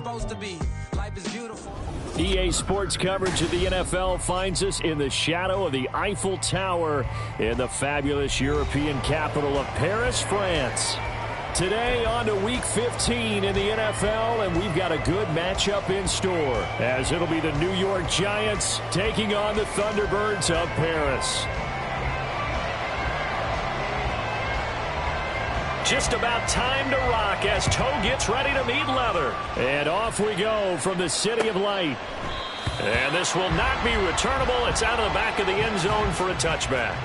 supposed to be. Life is beautiful. EA Sports coverage of the NFL finds us in the shadow of the Eiffel Tower in the fabulous European capital of Paris, France. Today on to Week 15 in the NFL, and we've got a good matchup in store, as it'll be the New York Giants taking on the Thunderbirds of Paris. Just about time to rock as toe gets ready to meet leather. And off we go from the City of Light. And this will not be returnable. It's out of the back of the end zone for a touchback.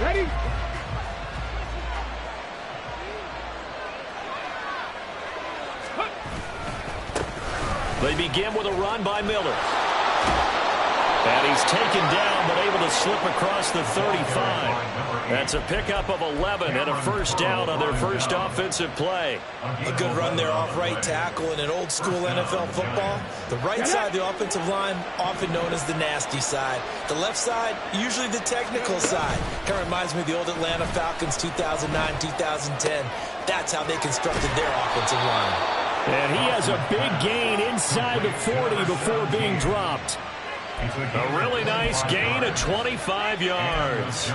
Ready? They begin with a run by Miller. And he's taken down, but able to slip across the 35. That's a pickup of 11 and a first down on their first offensive play. A good run there off right tackle in an old-school NFL football. The right side of the offensive line, often known as the nasty side. The left side, usually the technical side. Kind of reminds me of the old Atlanta Falcons 2009, 2010. That's how they constructed their offensive line. And he has a big gain inside the 40 before being dropped. A really nice gain of 25 yards.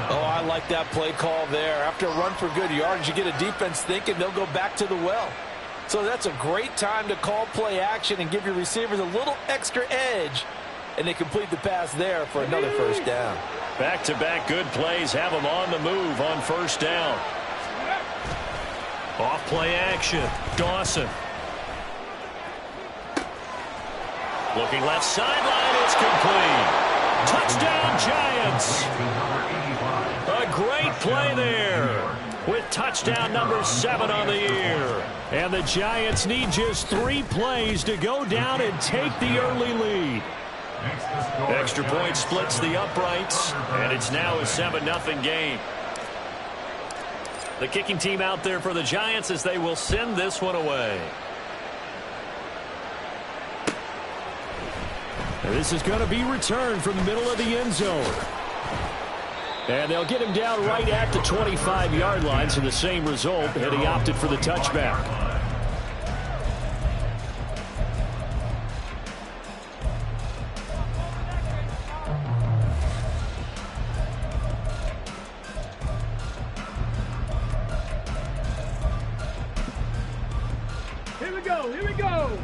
Oh, I like that play call there. After a run for good yards, you get a defense thinking they'll go back to the well. So that's a great time to call play action and give your receivers a little extra edge. And they complete the pass there for another first down. Back-to-back good plays have them on the move on first down. Off play action. Dawson. Looking left sideline, it's complete. Touchdown, Giants. A great play there with touchdown number 7 on the year. And the Giants need just 3 plays to go down and take the early lead. Extra point splits the uprights, and it's now a 7-0 game. The kicking team out there for the Giants as they will send this one away. This is going to be returned from the middle of the end zone. And they'll get him down right at the 25-yard line, so the same result, and he opted for the touchback. Here we go, here we go.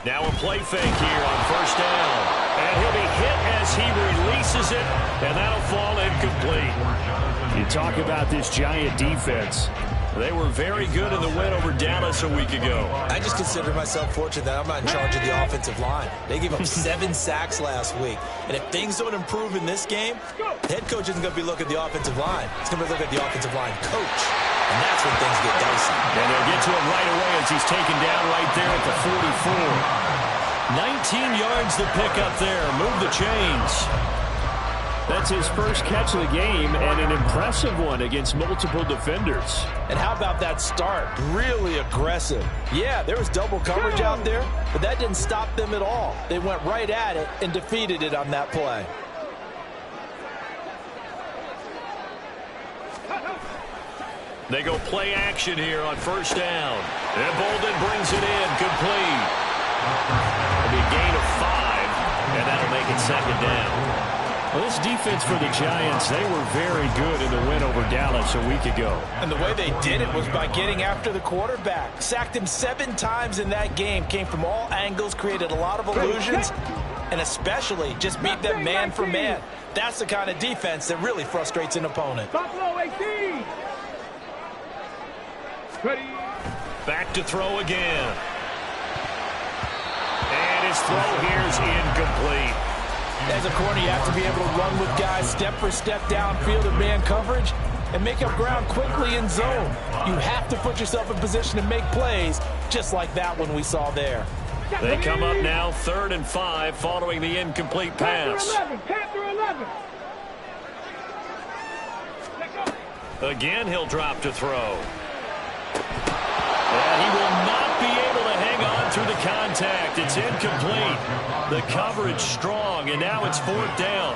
Now a play fake here on first down. And he'll be hit as he releases it, and that'll fall incomplete. You talk about this Giant defense. They were very good in the win over Dallas a week ago. I just consider myself fortunate that I'm not in charge of the offensive line. They gave up 7 sacks last week. And if things don't improve in this game, the head coach isn't going to be looking at the offensive line. He's going to be looking at the offensive line coach. And that's when things get dicey. And they'll get to him right away as he's taken down right there at the 44. 19 yards to pick up there. Move the chains. That's his first catch of the game, and an impressive one against multiple defenders. And how about that start? Really aggressive. Yeah, there was double coverage out there, but that didn't stop them at all. They went right at it and defeated it on that play. They go play action here on first down. And Bolden brings it in, complete. It'll be a gain of 5, and that'll make it second down. Well, this defense for the Giants, they were very good in the win over Dallas a week ago. And the way they did it was by getting after the quarterback. Sacked him 7 times in that game. Came from all angles, created a lot of illusions, and especially just beat them man for man. That's the kind of defense that really frustrates an opponent. Buffalo 18. Ready. Back to throw again. And his throw here is incomplete. As a corner, you have to be able to run with guys step for step downfield in man coverage and make up ground quickly in zone. You have to put yourself in position to make plays just like that one we saw there. They come up now 3rd and 5 following the incomplete pass. Panther 11. Again, he'll drop to throw. And he will not be able to hang on through the contact. It's incomplete. The coverage strong, and now it's 4th down.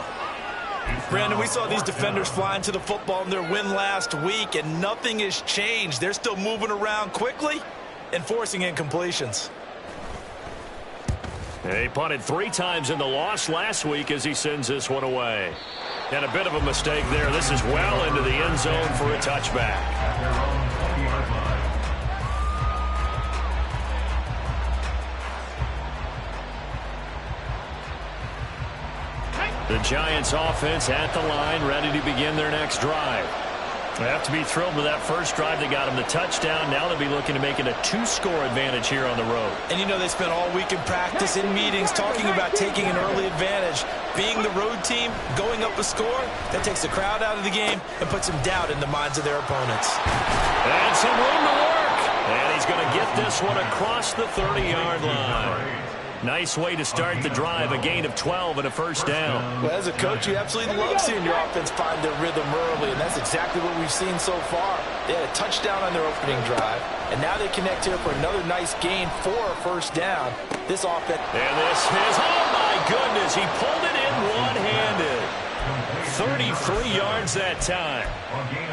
Brandon, we saw these defenders fly into the football in their win last week, and nothing has changed. They're still moving around quickly and forcing incompletions. He punted 3 times in the loss last week as he sends this one away. And a bit of a mistake there. This is well into the end zone for a touchback. The Giants offense at the line, ready to begin their next drive. They have to be thrilled with that first drive. They got him the touchdown. Now they'll be looking to make it a 2-score advantage here on the road. And you know they spent all week in practice, in meetings, talking about taking an early advantage. Being the road team, going up a score, that takes the crowd out of the game and puts some doubt in the minds of their opponents. And some room to work. And he's going to get this one across the 30-yard line. Nice way to start the drive, a gain of 12 and a first down. Well, as a coach, you absolutely love seeing your offense find their rhythm early, and that's exactly what we've seen so far. They had a touchdown on their opening drive, and now they connect here for another nice gain for a first down. This offense. And this is, oh my goodness, he pulled it in one-handed. 33 yards that time.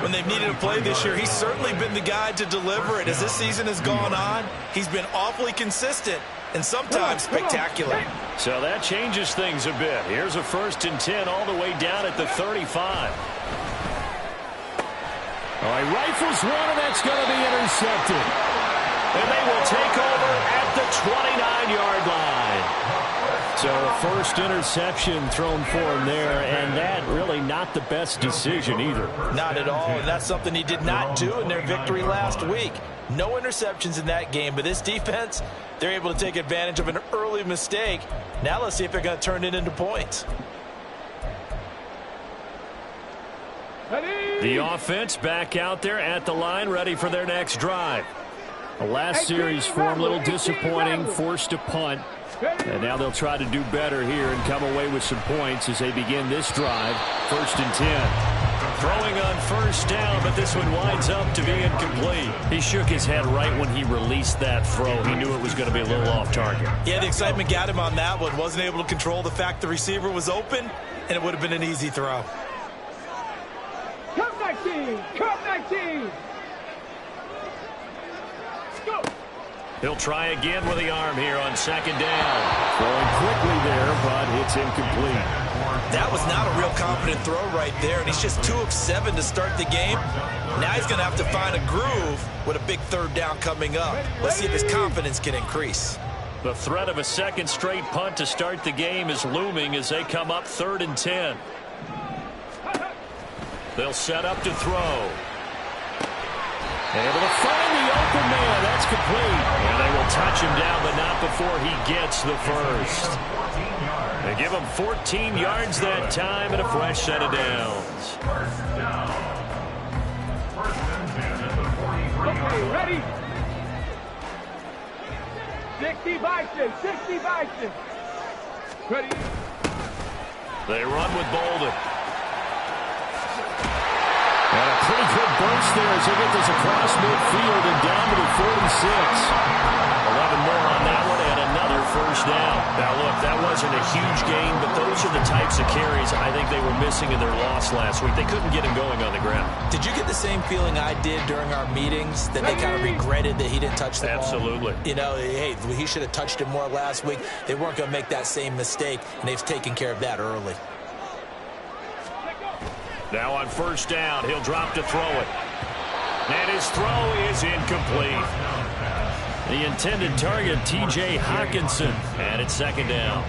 When they've needed a play this year, he's certainly been the guy to deliver it. As this season has gone on, he's been awfully consistent and sometimes spectacular. So that changes things a bit. Here's a 1st and 10 all the way down at the 35. All right, rifles one, and that's going to be intercepted. And they will take over at the 29-yard line. So first interception thrown for him there, and that really not the best decision either. Not at all, and that's something he did not do in their victory last week. No interceptions in that game, but this defense, they're able to take advantage of an early mistake. Now let's see if they're going to turn it into points. The offense back out there at the line, ready for their next drive. The last series form, a little disappointing, forced a punt. And now they'll try to do better here and come away with some points as they begin this drive. 1st and 10. Throwing on first down, but this one winds up to be incomplete. He shook his head right when he released that throw. He knew it was going to be a little off target. Yeah, the excitement got him on that one. Wasn't able to control the fact the receiver was open, and it would have been an easy throw. Come 19! Come 19! Go! He'll try again with the arm here on 2nd down. Throwing quickly there, but it's incomplete. That was not a real confident throw right there, and he's just 2 of 7 to start the game. Now he's going to have to find a groove with a big 3rd down coming up. Let's see if his confidence can increase. The threat of a 2nd straight punt to start the game is looming as they come up 3rd and 10. They'll set up to throw. Able to find the open man. That's complete. And they will touch him down, but not before he gets the first. They give him 14 yards that time and a fresh set of downs. Okay, ready? 60 Bison, 60 Bison. Ready? They run with Bolden. And a pretty good burst there as they get this across midfield and down to the 46. 11 more on that one and another first down. Now, look, that wasn't a huge gain, but those are the types of carries I think they were missing in their loss last week. They couldn't get him going on the ground. Did you get the same feeling I did during our meetings, that they kind of regretted that he didn't touch the ball? Absolutely. You know, hey, he should have touched it more last week. They weren't going to make that same mistake, and they've taken care of that early. Now on first down, he'll drop to throw it. And his throw is incomplete. The intended target, T.J. Hawkinson. And it's 2nd down.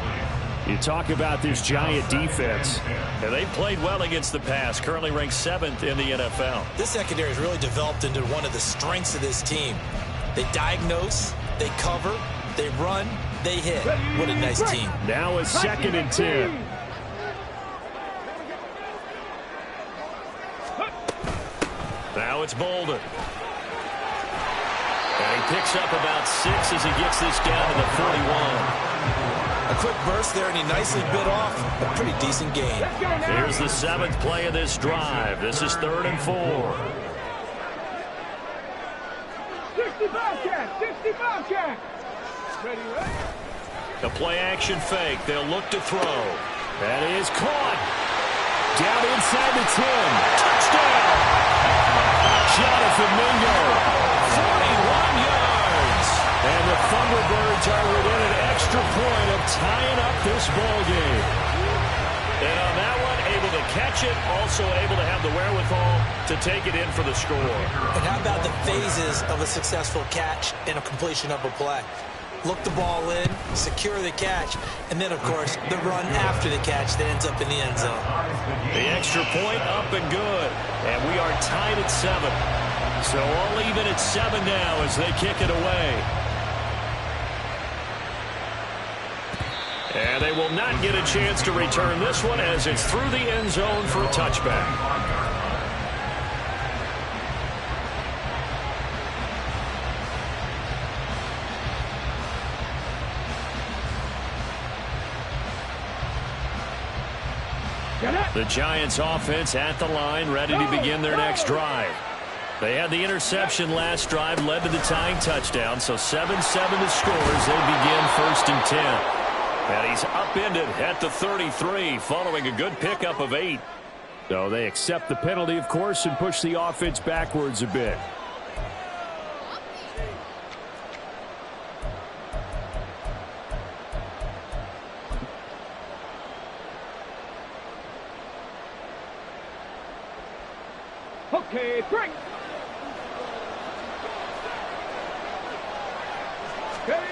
You talk about this Giant defense. And they played well against the pass, currently ranked 7th in the NFL. This secondary has really developed into one of the strengths of this team. They diagnose, they cover, they run, they hit. What a nice team. Now a 2nd and 10. Now it's Bolden. And he picks up about 6 as he gets this down to the 41. A quick burst there, and he nicely bit off a pretty decent gain. Here's the 7th play of this drive. This is 3rd and 4. 65 catch, 65 catch. Ready, ready. The play action fake. They'll look to throw. That is caught. Down inside the 10. Touchdown. Jonathan Mingo. 41 yards. And the Thunderbirds are within an extra point of tying up this ball game. And on that one, able to catch it, also able to have the wherewithal to take it in for the score. And how about the phases of a successful catch and a completion of a play? Look the ball in, secure the catch, and then, of course, the run after the catch that ends up in the end zone. The extra point up and good. And we are tied at 7. So all even at 7 now as they kick it away. And they will not get a chance to return this one as it's through the end zone for a touchback. The Giants offense at the line, ready to begin their next drive. They had the interception last drive, led to the tying touchdown, so 7-7 the score as they begin 1st and 10. And he's upended at the 33 following a good pickup of 8. So they accept the penalty, of course, and push the offense backwards a bit. Okay, break. Okay.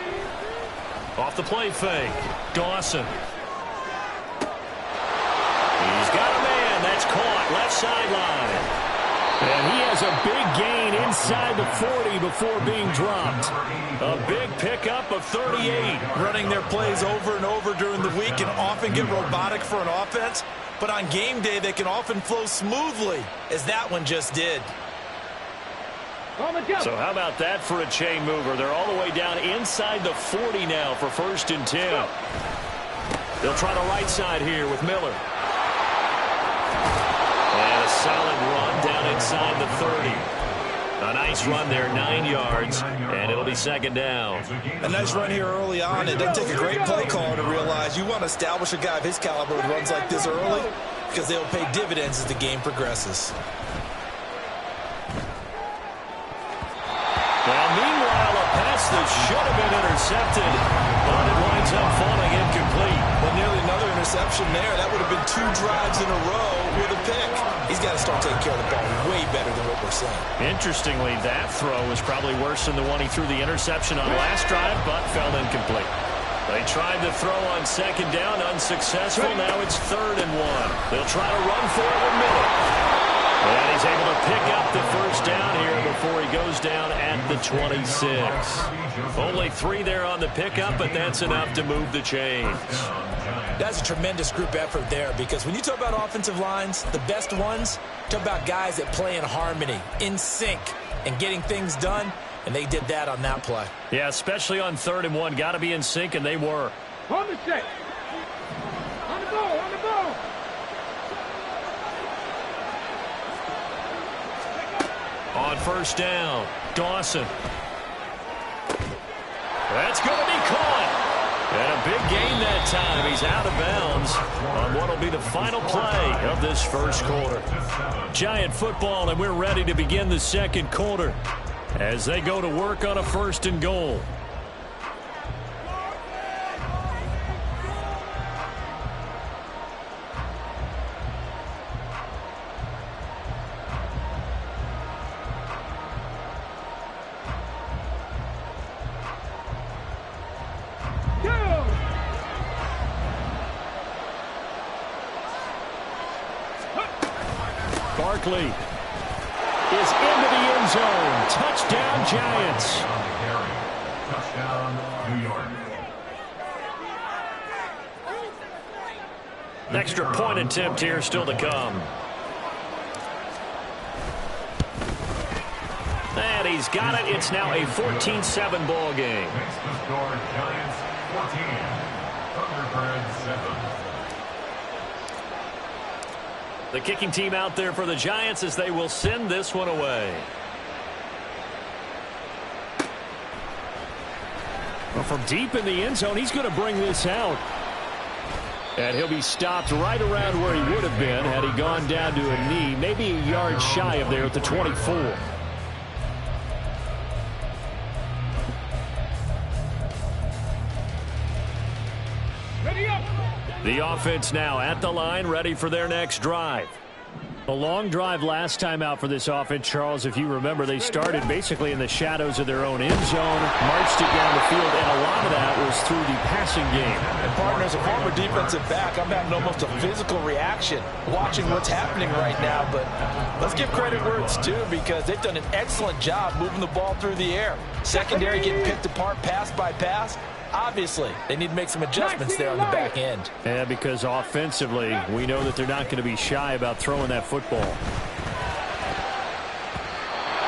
Off the play fake, Dawson. He's got a man. That's caught. Left sideline. And he has a big gain inside the 40 before being dropped. A big pickup of 38. Running their plays over and over during the week can often get robotic for an offense, but on game day they can often flow smoothly, as that one just did. So how about that for a chain mover? They're all the way down inside the 40 now for 1st and 10. They'll try the right side here with Miller. And a solid run down inside the 30. A nice run there, 9 yards, and it'll be 2nd down. A nice run here early on. It doesn't take a great play caller to realize you want to establish a guy of his caliber with runs like this early, because they'll pay dividends as the game progresses. Well, meanwhile, a pass that should have been intercepted, but it winds up falling incomplete. Well, nearly another interception there. That would have been 2 drives in a row with a pick. He's got to start taking care of the ball way better than what we're seeing. Interestingly, that throw was probably worse than the one he threw the interception on last drive, but fell incomplete. They tried to throw on 2nd down, unsuccessful. Now it's 3rd and 1. They'll try to run for it with Miller. And he's able to pick up the 1st down here before he goes down at the 26. Only 3 there on the pickup, but that's enough to move the chains. That's a tremendous group effort there, because when you talk about offensive lines, the best ones, talk about guys that play in harmony, in sync, and getting things done, and they did that on that play. Yeah, especially on 3rd and 1. Got to be in sync, and they were. On the set. On the ball, on the ball. On 1st down, Dawson. That's going to be caught. And a big gain that time. He's out of bounds on what will be the final play of this 1st quarter. Giant football, and we're ready to begin the 2nd quarter as they go to work on a 1st and goal. Barkley is into the end zone. Touchdown, Giants. Touchdown, New York. An extra point attempt here still to come. And he's got it. It's now a 14-7 ball game. Makes the score Giants 14, Thunderbirds 7. The kicking team out there for the Giants as they will send this one away. Well, from deep in the end zone, he's going to bring this out. And he'll be stopped right around where he would have been had he gone down to a knee, maybe a yard shy of there at the 24. The offense now at the line, ready for their next drive. A long drive last time out for this offense, Charles. If you remember, they started basically in the shadows of their own end zone, marched it down the field, and a lot of that was through the passing game. And partner, as a former defensive back, I'm having almost a physical reaction watching what's happening right now. But let's give credit where it's due, because they've done an excellent job moving the ball through the air. Secondary getting picked apart pass by pass. Obviously, they need to make some adjustments there on the back end. Yeah, because offensively, we know that they're not going to be shy about throwing that football.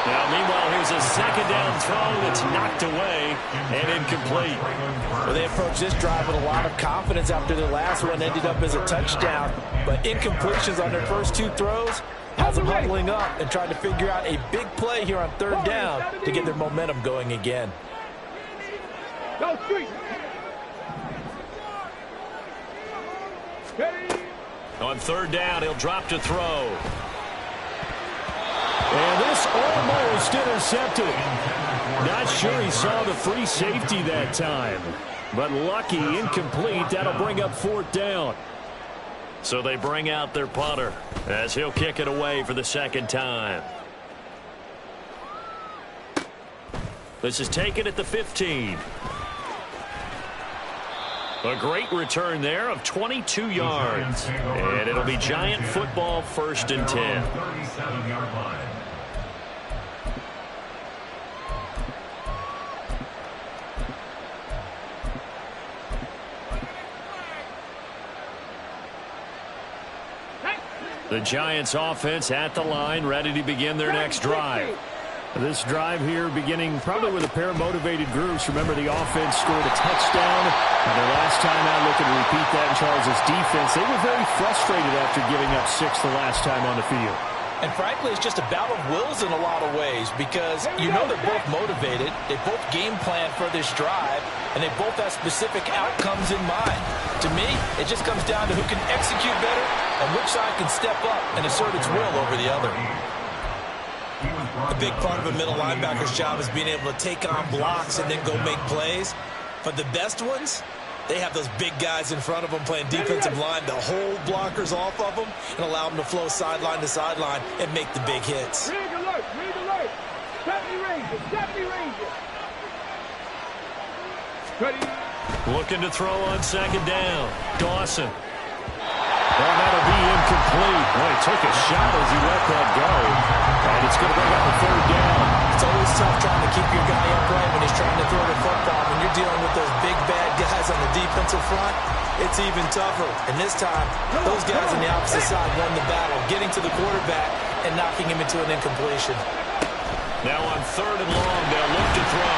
Now, meanwhile, here's a second down throw that's knocked away and incomplete. Well, they approached this drive with a lot of confidence after their last one ended up as a touchdown. But incompletions on their first two throws has them huddling up and trying to figure out a big play here on third down to get their momentum going again. Go street. On third down, he'll drop to throw. And this almost intercepted. Not sure he saw the free safety that time. But lucky, incomplete. That'll bring up fourth down. So they bring out their punter as he'll kick it away for the second time. This is taken at the 15. A great return there of 22 yards. And it'll be Giant football, 1st and 10. 37-yard line. The Giants offense at the line, ready to begin their next drive. This drive here beginning probably with a pair of motivated groups. Remember, the offense scored a touchdown. And their last time out, looking to repeat that in Charles' defense. They were very frustrated after giving up 6 the last time on the field. And frankly, it's just a battle of wills in a lot of ways, because you know they're both motivated. They both game plan for this drive, and they both have specific outcomes in mind. To me, it just comes down to who can execute better and which side can step up and assert its will over the other. A big part of a middle linebacker's job is being able to take on blocks and then go make plays. But the best ones, they have those big guys in front of them playing defensive line to hold blockers off of them and allow them to flow sideline to sideline and make the big hits. Rig alert, rig alert. Safety Rangers. Ready. Looking to throw on second down. Dawson. Well, that'll be incomplete. Boy, he took a shot as he let that go. And it's going to bring up a third down. It's always tough trying to keep your guy upright when he's trying to throw the football. When you're dealing with those big, bad guys on the defensive front, it's even tougher. And this time, those guys on the opposite side won the battle, getting to the quarterback and knocking him into an incompletion. Now on third and long, they'll look to throw.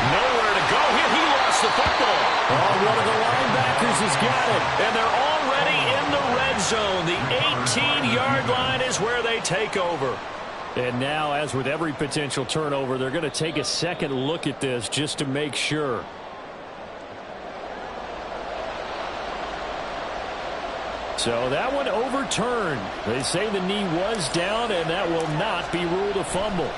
Nowhere to go here. He lost the football. Oh, one of the linebackers has got it. And they're already in the red zone. The 18-yard line is where they take over. And now, as with every potential turnover, they're going to take a second look at this just to make sure. So that one overturned. They say the knee was down, and that will not be ruled a fumble.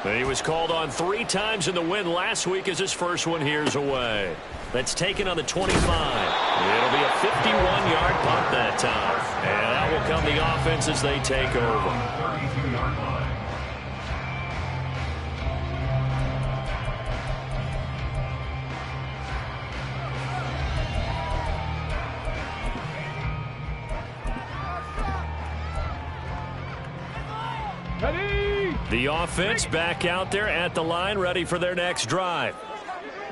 But he was called on 3 times in the win last week as his first one here's away. That's taken on the 25. It'll be a 51-yard punt that time. And that will come the offense as they take over. 32-yard line. Ready. The offense back out there at the line, ready for their next drive.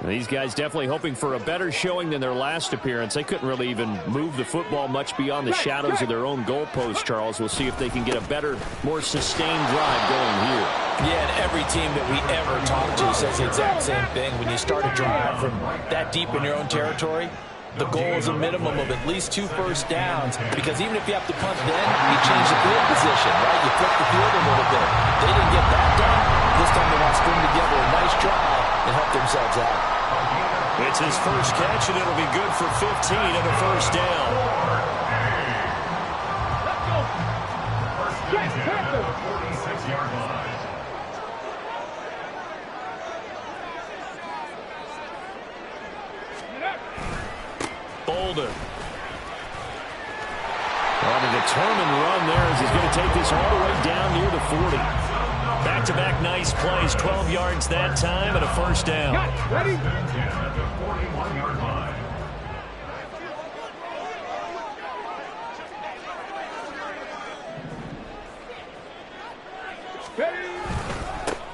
These guys definitely hoping for a better showing than their last appearance. They couldn't really even move the football much beyond the shadows of their own goalpost, Charles. We'll see if they can get a better, more sustained drive going here. Yeah, and every team that we ever talk to says the exact same thing. When you start a drive from that deep in your own territory, the goal is a minimum of at least 2 first downs, because even if you have to punt then, you change the field position, right? You flip the field a little bit. They didn't get that done. This time they want to string together a nice drive and help themselves out. It's his first catch, and it'll be good for 15 and a first down. Let's go. First down at the 46-yard line. Bolden. On a determined run there as he's going to take this all the way down near the 40. Back-to-back nice plays, 12 yards that time and a first down. Ready? At the 41-yard line.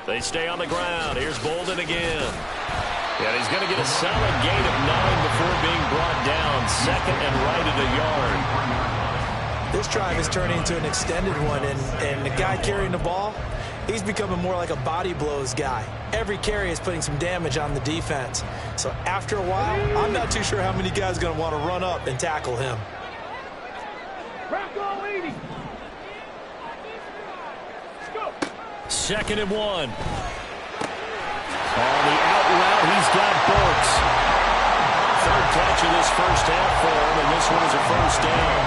They stay on the ground. Here's Bolden again. And he's going to get a solid gain of 9 before being brought down. Second and right at a yard. This drive is turning into an extended one, and the guy carrying the ball, he's becoming more like a body blows guy. Every carry is putting some damage on the defense. So after a while, I'm not too sure how many guys are going to want to run up and tackle him. Second and 1. On the out route, he's got Burks. Third catch of this first half for him, and this one is a first down.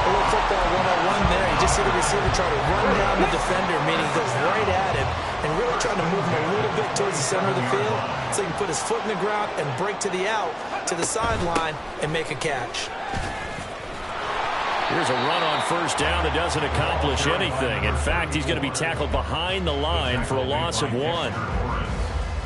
A little football 101 there. You just see the receiver try to run down the defender, meaning he goes right at him, and really trying to move him a little bit towards the center of the field so he can put his foot in the ground and break to the out, to the sideline, and make a catch. Here's a run on first down that doesn't accomplish anything. In fact, he's going to be tackled behind the line for a loss of 1.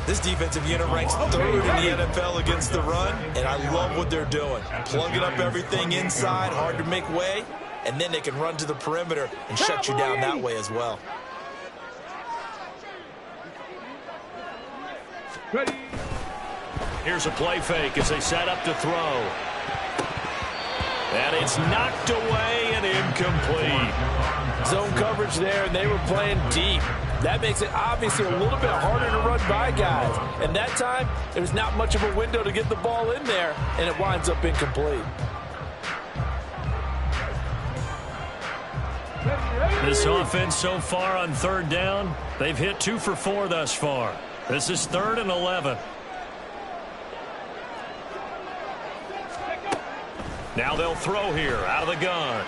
This defensive unit ranks 3rd in the NFL against the run, and I love what they're doing. Plugging up everything inside, hard to make way, and then they can run to the perimeter and shut you down that way as well. Here's a play fake as they set up to throw. And it's knocked away and incomplete. Zone coverage there, and they were playing deep. That makes it obviously a little bit harder to run by guys. And that time, there's not much of a window to get the ball in there, and it winds up incomplete. This offense so far on third down, they've hit 2 for 4 thus far. This is 3rd and 11. Now they'll throw here out of the gun.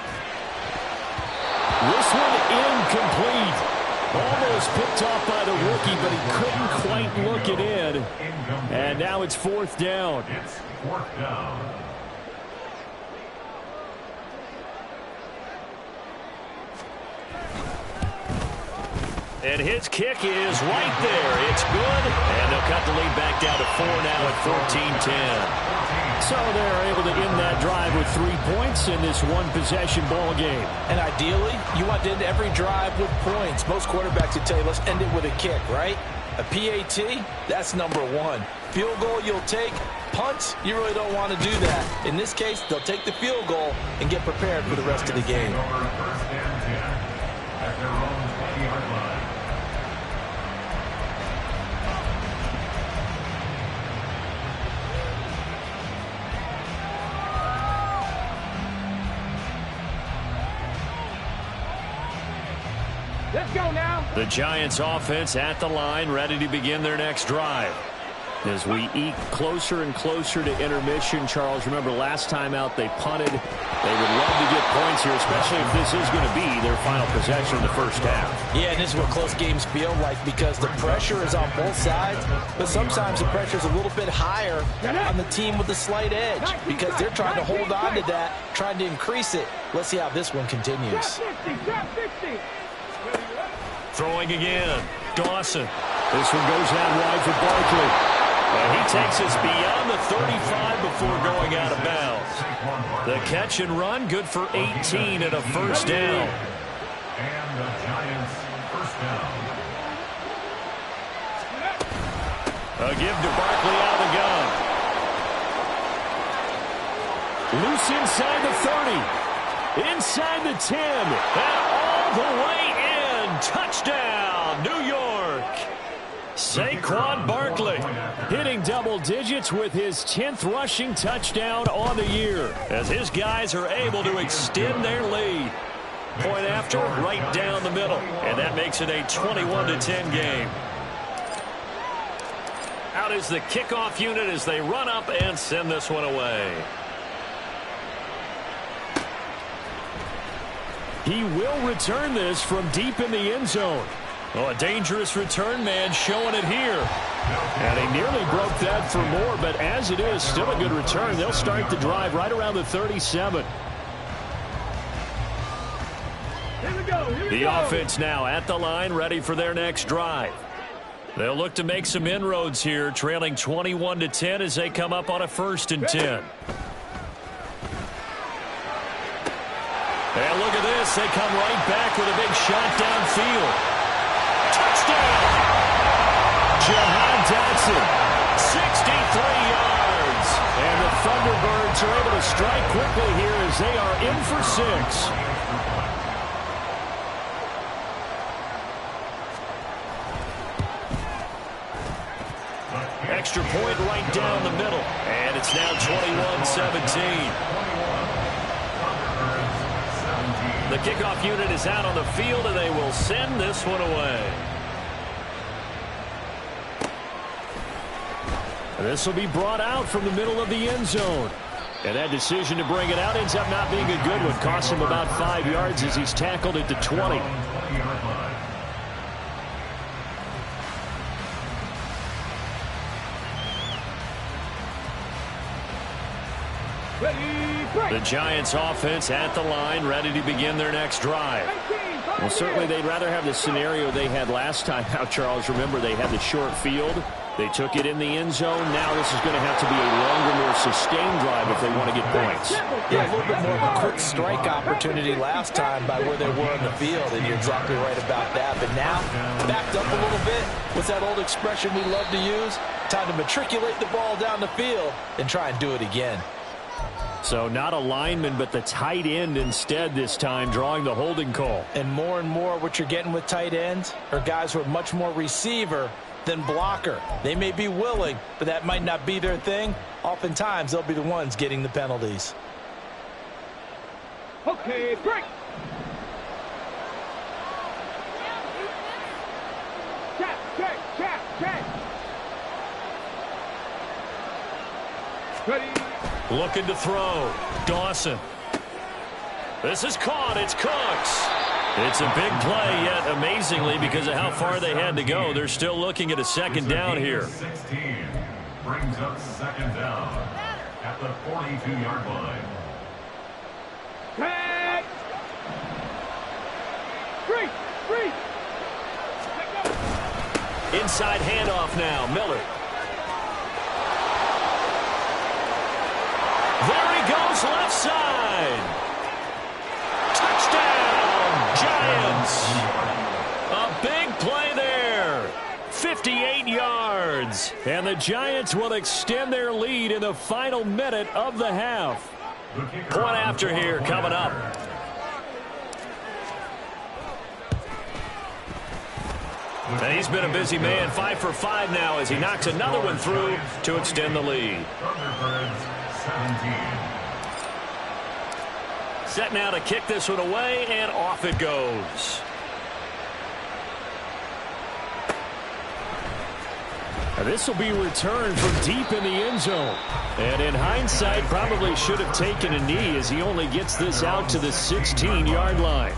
This one incomplete. Almost picked off by the rookie, but he couldn't quite look it in. And now it's 4th down. It's 4th down. And his kick is right there. It's good. And they'll cut the lead back down to 4 now at 14-10. So they're able to end that drive with 3 points in this one-possession ball game. And ideally, you want to end every drive with points. Most quarterbacks would tell you, let's end it with a kick, right? A PAT, that's number 1. Field goal you'll take. Punts, you really don't want to do that. In this case, they'll take the field goal and get prepared for the rest of the game. First and 10 at their own 20-yard line. Let's go now. The Giants offense at the line, ready to begin their next drive. As we eke closer and closer to intermission, Charles, remember last time out they punted. They would love to get points here, especially if this is going to be their final possession in the first half. Yeah, and this is what close games feel like because the pressure is on both sides, but sometimes the pressure is a little bit higher on the team with the slight edge because they're trying to hold on to that, trying to increase it. Let's see how this one continues. Throwing again. Dawson. This one goes out wide for Barkley. And he takes us beyond the 35 before going out of bounds. The catch and run, good for 18 and a first down. And the Giants first down. A give to Barkley out of the gun. Loose inside the 30. Inside the 10. And all the way in. Touchdown, New York. Saquon Barkley hitting double digits with his 10th rushing touchdown on the year as his guys are able to extend their lead. Point after, right down the middle. And that makes it a 21-10 game. Out is the kickoff unit as they run up and send this one away. He will return this from deep in the end zone. Oh, a dangerous return man showing it here. And he nearly broke that for more, but as it is, still a good return. They'll start the drive right around the 37. The offense now at the line, ready for their next drive. They'll look to make some inroads here, trailing 21-10 as they come up on a 1st and 10. And look at this. They come right back with a big shot downfield. Touchdown! Jahan Dotson, 63 yards. And the Thunderbirds are able to strike quickly here as they are in for 6. Extra point right down the middle. And it's now 21-17. The kickoff unit is out on the field, and they will send this one away. And this will be brought out from the middle of the end zone. And that decision to bring it out ends up not being a good one. Cost him about 5 yards as he's tackled at the 20. The Giants offense at the line, ready to begin their next drive. Well, certainly they'd rather have the scenario they had last time out, Charles. Remember, they had the short field. They took it in the end zone. Now this is going to have to be a longer, more sustained drive if they want to get points. Yeah, a little bit more of a quick strike opportunity last time by where they were in the field, and you're exactly right about that. But now, backed up a little bit. What's that old expression we love to use? Time to matriculate the ball down the field and try and do it again. So not a lineman, but the tight end instead this time, drawing the holding call. And more what you're getting with tight ends are guys who are much more receiver than blocker. They may be willing, but that might not be their thing. Oftentimes, they'll be the ones getting the penalties. Okay, break. Check. Ready. Looking to throw. Dawson. This is caught. It's Cooks. It's a big play, yet amazingly, because of how far they had to go, they're still looking at a 2nd down here. 16 brings up 2nd down at the 42-yard line. Tag. Free. Inside handoff now. Miller. There he goes, left side. Touchdown, Giants. A big play there. 58 yards. And the Giants will extend their lead in the final minute of the half. Point after here coming up. And he's been a busy man, 5 for 5 now as he knocks another one through to extend the lead. Set now to kick this one away, and off it goes. And this will be returned from deep in the end zone. And in hindsight, probably should have taken a knee as he only gets this out to the 16-yard line.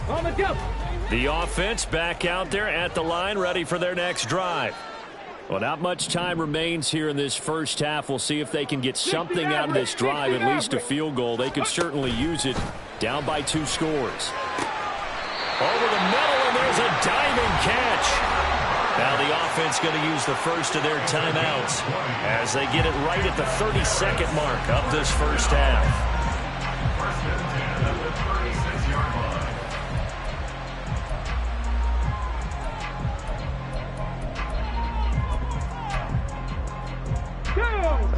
On the go. The offense back out there at the line, ready for their next drive. Well, not much time remains here in this first half. We'll see if they can get something out of this drive, at least a field goal. They could certainly use it, down by 2 scores. Over the middle, and there's a diving catch. Now the offense going to use the first of their timeouts as they get it right at the 32nd mark of this first half.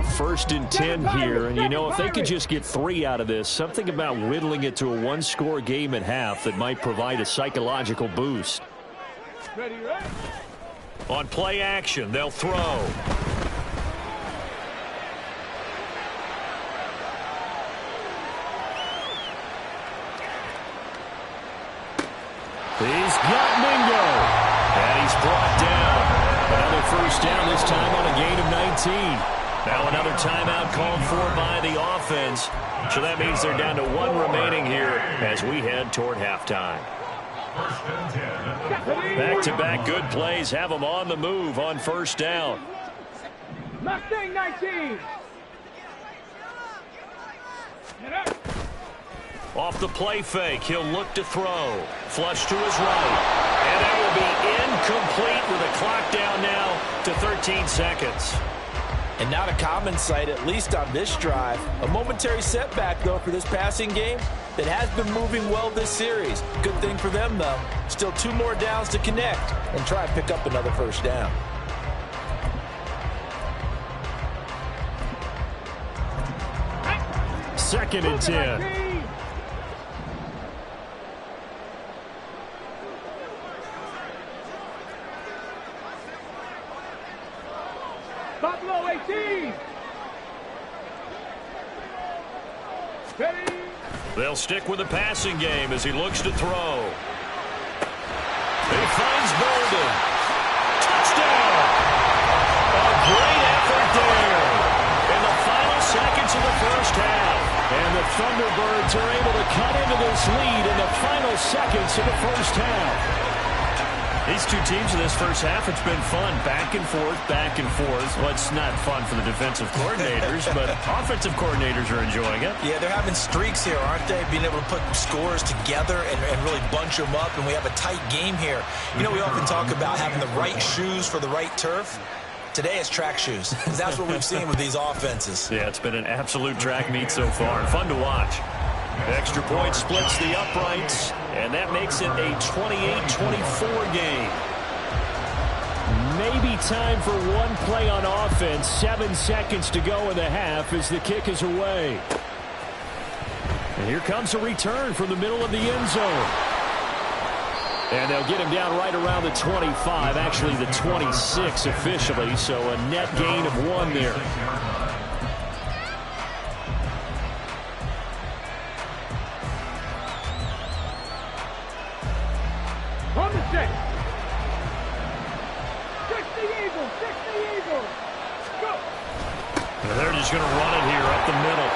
1st and 10 here. And, you know, if they could just get 3 out of this, something about whittling it to a one-score game at half that might provide a psychological boost. On play action, they'll throw. He's got Mingo. And he's brought down. Another first down, this time on a gain of 19. Now another timeout called for by the offense. So that means they're down to 1 remaining here as we head toward halftime. Back-to-back good plays have them on the move on first down. Mustang 19. Off the play fake, he'll look to throw. Flush to his right. And that will be incomplete with a clock down now to 13 seconds. And not a common sight, at least on this drive. A momentary setback, though, for this passing game that has been moving well this series. Good thing for them, though. Still 2 more downs to connect and try and pick up another first down. Second and 10. Buffalo 18. Ready. They'll stick with the passing game as he looks to throw. He finds Bolden. Touchdown! A great effort there in the final seconds of the first half. And the Thunderbirds are able to cut into this lead in the final seconds of the first half. These two teams in this first half, it's been fun. Back and forth, back and forth. Well, it's not fun for the defensive coordinators, but offensive coordinators are enjoying it. Yeah, they're having streaks here, aren't they? Being able to put scores together and really bunch them up, and we have a tight game here. You know, we often talk about having the right shoes for the right turf. Today it's track shoes. That's what we've seen with these offenses. Yeah, it's been an absolute track meet so far. Fun to watch. Extra point splits the uprights, and that makes it a 28-24 game. Maybe time for one play on offense. 7 seconds to go in the half as the kick is away. And here comes a return from the middle of the end zone. And they'll get him down right around the 25, actually the 26 officially, so a net gain of 1 there. On the set. 60 Eagles, 60 Eagles. Go. And they're just going to run it here up the middle.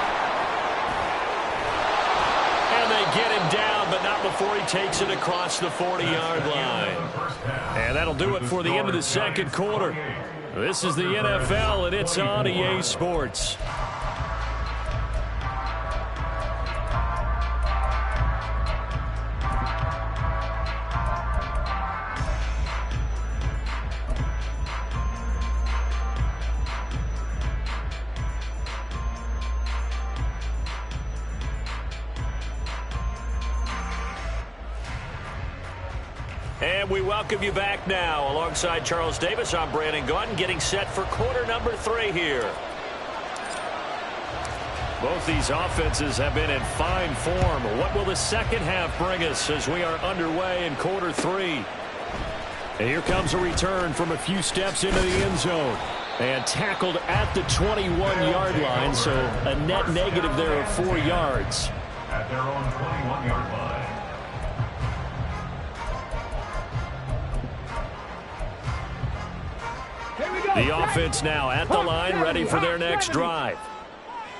And they get him down, but not before he takes it across the 40-yard line. And that'll do it for the end of the second quarter. This is the NFL, and it's on EA Sports. And we welcome you back now. Alongside Charles Davis, I'm Brandon Gaudin, getting set for quarter number 3 here. Both these offenses have been in fine form. What will the second half bring us as we are underway in quarter 3? And here comes a return from a few steps into the end zone. And tackled at the 21-yard line, so a net negative there of 4 yards. At their own 21-yard line. The offense now at the line, ready for their next drive.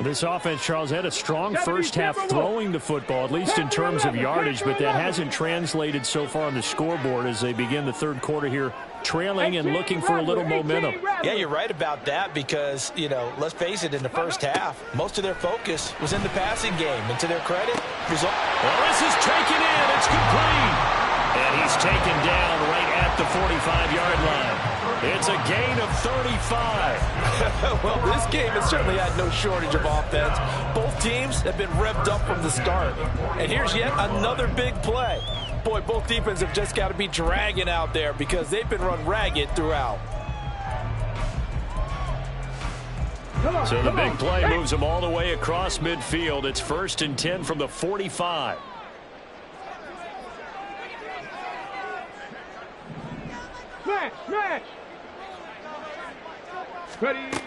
This offense, Charles, had a strong first half throwing the football, at least in terms of yardage, but that hasn't translated so far on the scoreboard as they begin the third quarter here, trailing and looking for a little momentum. Yeah, you're right about that because, you know, let's face it, in the first half, most of their focus was in the passing game. And to their credit, well, this is taken in. It's complete. And he's taken down right at the 45-yard line. It's a gain of 35. Well, this game has certainly had no shortage of offense. Both teams have been revved up from the start. And here's yet another big play. Boy, both defenses have just got to be dragging out there because they've been run ragged throughout. So the big play moves them all the way across midfield. It's 1st and 10 from the 45. Smash! Ready?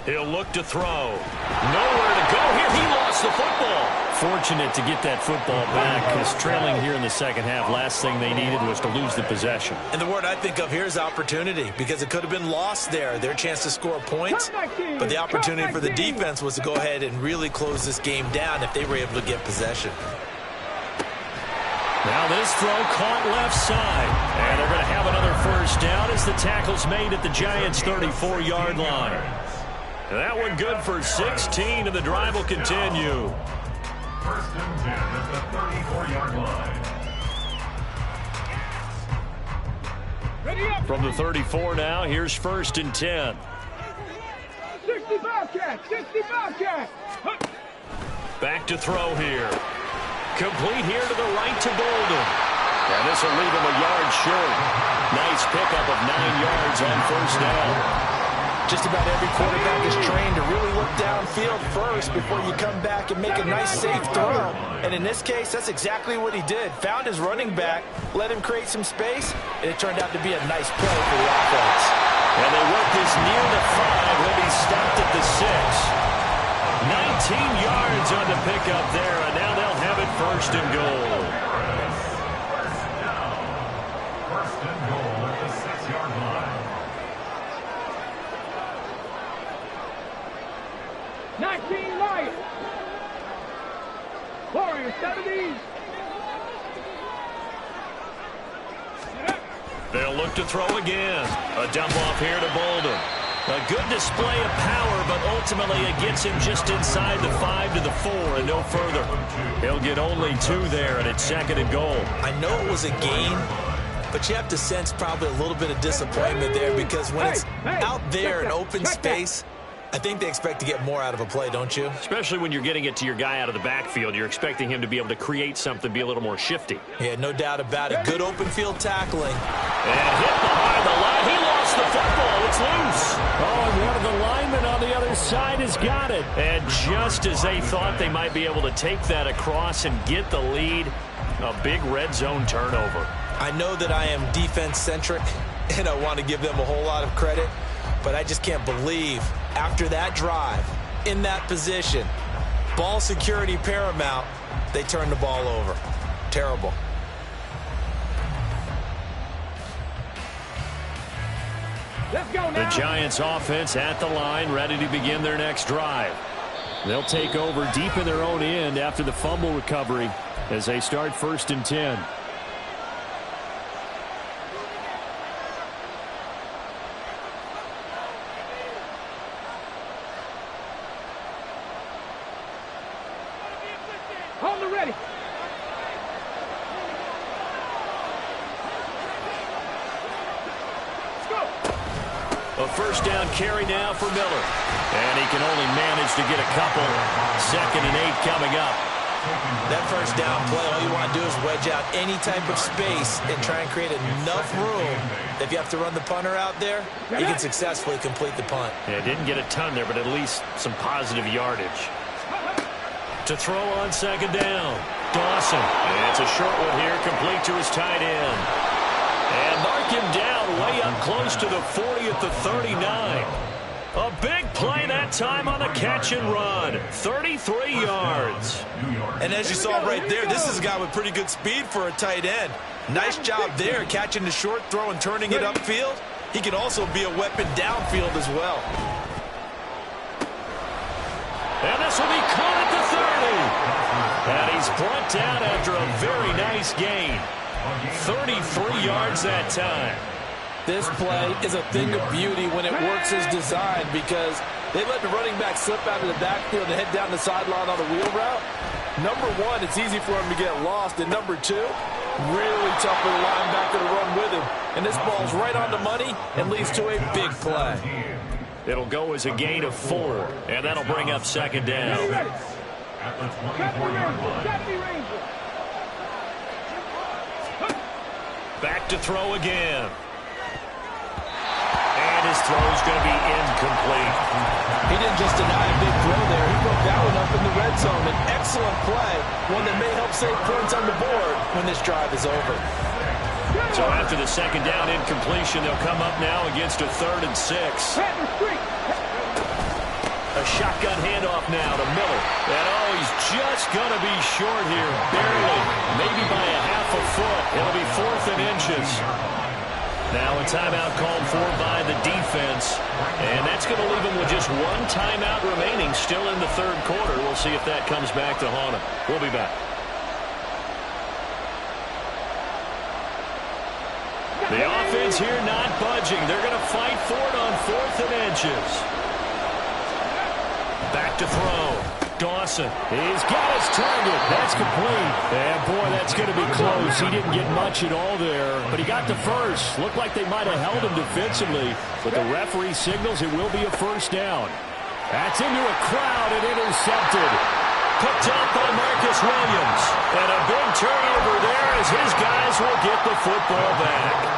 He'll look to throw. Nowhere to go here. He lost the football. Fortunate to get that football back, because trailing here in the second half, last thing they needed was to lose the possession. And the word I think of here is opportunity, because it could have been lost there. Their chance to score points, but the opportunity for the defense was to go ahead and really close this game down if they were able to get possession. Now this throw caught left side. And they're going to have another first down as the tackle's made at the Giants' 34-yard line. And that one good for 16, and the drive will continue. 1st and 10 at the 34-yard line. From the 34 now, here's 1st and 10. 65 cat. Back to throw here. Complete here to the right to Bolden. And this will leave him a yard short. Nice pickup of 9 yards on 1st down. Just about every quarterback is trained to really look downfield first before you come back and make a nice, safe throw. And in this case, that's exactly what he did. Found his running back, let him create some space, and it turned out to be a nice play for the offense. And they work this near the 5. He'll be stopped at the 6. 19 yards on the pickup there, and now they'll have it 1st and goal. 1st and goal at the 6-yard line. 19 Lions. Warriors 70s. They'll look to throw again. A dump off here to Bolden. A good display of power, but ultimately it gets him just inside the 5 to the 4 and no further. He'll get only 2 there, and it's 2nd and goal. I know it was a gain, but you have to sense probably a little bit of disappointment there, because when it's out there in open space, I think they expect to get more out of a play, don't you? Especially when you're getting it to your guy out of the backfield. You're expecting him to be able to create something, be a little more shifty. Yeah, no doubt about it. Good open field tackling. And hit behind the line. He lost the football. It's loose. Oh, and one of the linemen on the other side has got it. And just as they thought they might be able to take that across and get the lead, a big red zone turnover. I know that I am defense-centric, and I want to give them a whole lot of credit, but I just can't believe after that drive, in that position, ball security paramount, they turned the ball over. Terrible. Let's go now. The Giants offense at the line, ready to begin their next drive. They'll take over deep in their own end after the fumble recovery as they start 1st and 10. On the ready. Let's go. A 1st down carry now for Miller. And he can only manage to get a couple. 2nd and 8 coming up. That 1st down play, all you want to do is wedge out any type of space and try and create enough room that if you have to run the punter out there, you can successfully complete the punt. Yeah, didn't get a ton there, but at least some positive yardage. To throw on 2nd down. Dawson. And it's a short one here, complete to his tight end. And mark him down way up close to the 40 at the 39. A big play that time on the catch and run. 33 yards. And as you saw right there, this is a guy with pretty good speed for a tight end. Nice job there, catching the short throw and turning it upfield. He can also be a weapon downfield as well. And this will be caught at the 30. And he's brought down after a very nice gain. 33 yards that time. This play is a thing of beauty when it works as designed, because they let the running back slip out of the backfield and head down the sideline on a wheel route. Number one, it's easy for him to get lost. And number two, really tough for the linebacker to run with him. And this ball's right on the money and leads to a big play. It'll go as a gain of 4, and that'll bring up 2nd down. At the 24-yard line. Back to throw again. And his throw's going to be incomplete. He didn't didn't just deny a big throw there. He broke that one up in the red zone. An excellent play, one that may help save points on the board when this drive is over. So after the second down incompletion, they'll come up now against a 3rd and 6. A shotgun handoff now to Miller. And he's just going to be short here, barely, maybe by a half a foot. It'll be 4th and inches. Now a timeout called for by the defense. And that's going to leave him with just one timeout remaining still in the 3rd quarter. We'll see if that comes back to haunt him. We'll be back. The offense here not budging. They're going to fight for it on 4th and inches. Back to throw. Dawson. He's got his target. That's complete. And boy, that's going to be close. He didn't get much at all there, but he got the first. Looked like they might have held him defensively, but the referee signals it will be a 1st down. That's into a crowd and intercepted. Picked up by Marcus Williams. And a big turnover there as his guys will get the football back.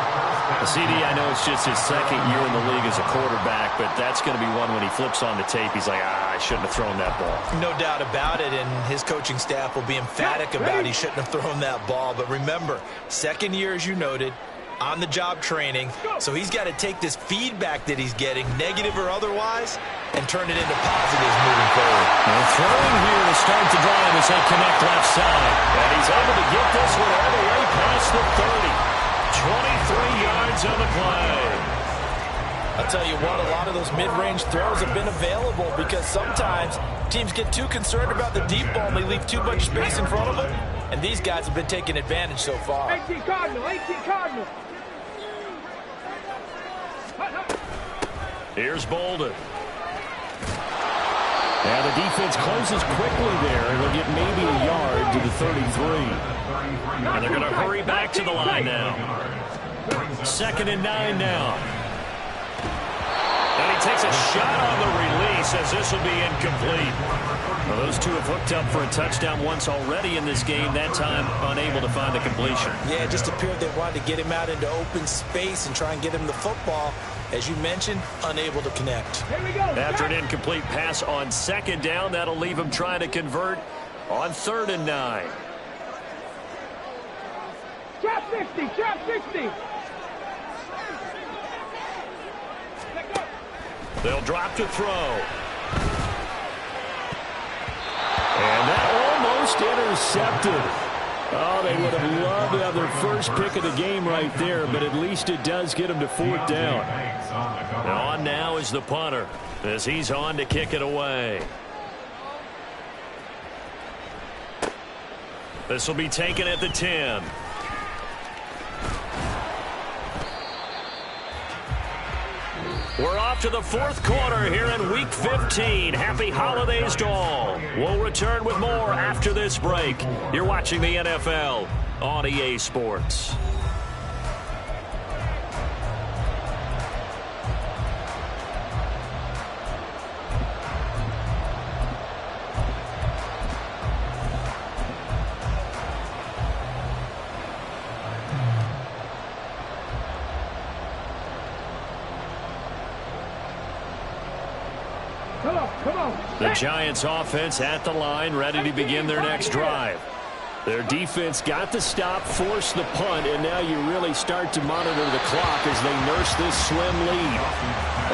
CD, I know it's just his 2nd year in the league as a quarterback, but that's going to be one when he flips on the tape. He's like, I shouldn't have thrown that ball. No doubt about it, and his coaching staff will be emphatic about he shouldn't have thrown that ball. But remember, 2nd year, as you noted, on-the-job training, so he's got to take this feedback that he's getting, negative or otherwise, and turn it into positives moving forward. And throwing here to start the drive as they connect left side. And he's able to get this one all the way past the 30. 23 yards on the play. I'll tell you what, a lot of those mid-range throws have been available because sometimes teams get too concerned about the deep ball and they leave too much space in front of them, and these guys have been taking advantage so far. 18 Cardinal, 18 Cardinal. Here's Bolden. Now the defense closes quickly there, and they'll get maybe a yard to the 33. And they're going to hurry back to the line now. 2nd and 9 now. And he takes a shot on the release as this will be incomplete. Well, those two have hooked up for a touchdown once already in this game, that time unable to find the completion. Yeah, it just appeared they wanted to get him out into open space and try and get him the football. As you mentioned, unable to connect. Here we go. After an incomplete pass on 2nd down, that'll leave him trying to convert on 3rd and 9. Trap 60, trap 60. They'll drop to throw. And that almost intercepted. Oh, they would have loved to have their first pick of the game right there, but at least it does get them to 4th down. And on now is the punter as he's on to kick it away. This will be taken at the 10. We're off to the 4th quarter here in Week 15. Happy holidays to all. We'll return with more after this break. You're watching the NFL on EA Sports. The Giants offense at the line, ready to begin their next drive. Their defense got the stop, forced the punt, and now you really start to monitor the clock as they nurse this slim lead.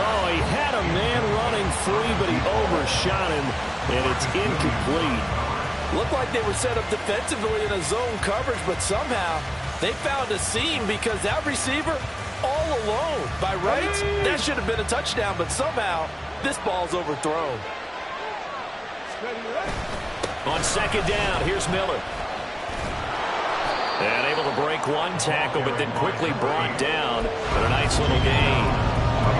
Oh, he had a man running free, but he overshot him, and it's incomplete. Looked like they were set up defensively in a zone coverage, but somehow they found a seam because that receiver all alone. By rights, that should have been a touchdown, but somehow this ball's overthrown. On 2nd down, here's Miller. And able to break one tackle, but then quickly brought down. But a nice little gain.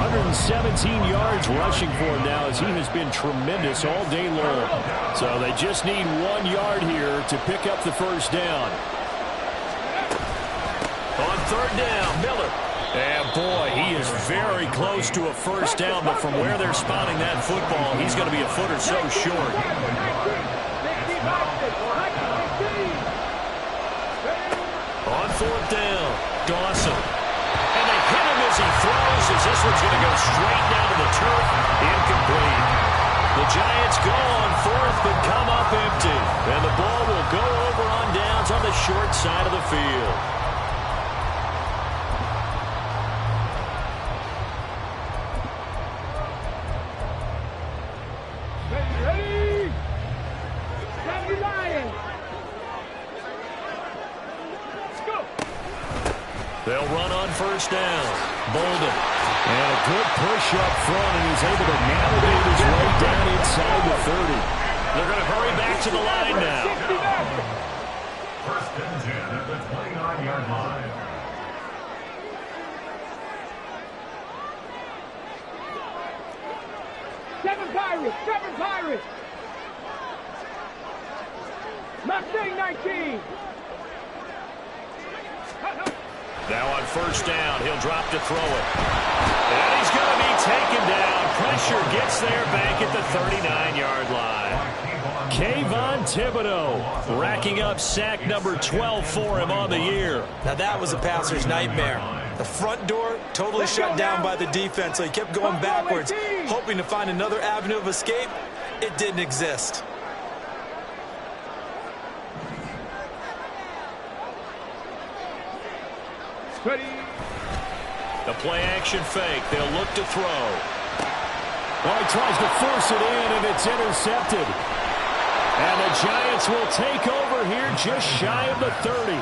117 yards rushing for him now as he has been tremendous all day long. So they just need 1 yard here to pick up the 1st down. On 3rd down, Miller. And boy, he is very close to a 1st down, but from where they're spotting that football, he's going to be a foot or so short. On 4th down, Dawson. And they hit him as he throws, as this one's going to go straight down to the turf. Incomplete. short side of the field. Ready? Stand Lions. Let's go. They'll run on first down. Bolden. And a good push up front, and he's able to navigate his way down inside the 30. They're going to hurry back to the line now. First and 10 at the 29-yard line. Seven Pirates. Mustang 19. Now on first down, he'll drop to throw it. And he's going to be taken down. Pressure gets there back at the 39-yard line. Kayvon Thibodeau racking up sack number 12 for him on the year. Now that was a passer's nightmare. The front door totally shut down by the defense, so he kept going backwards, hoping to find another avenue of escape. It didn't exist. Ready? The play-action fake. They'll look to throw. Well, he tries to force it in, and it's intercepted. And the Giants will take over here just shy of the 30.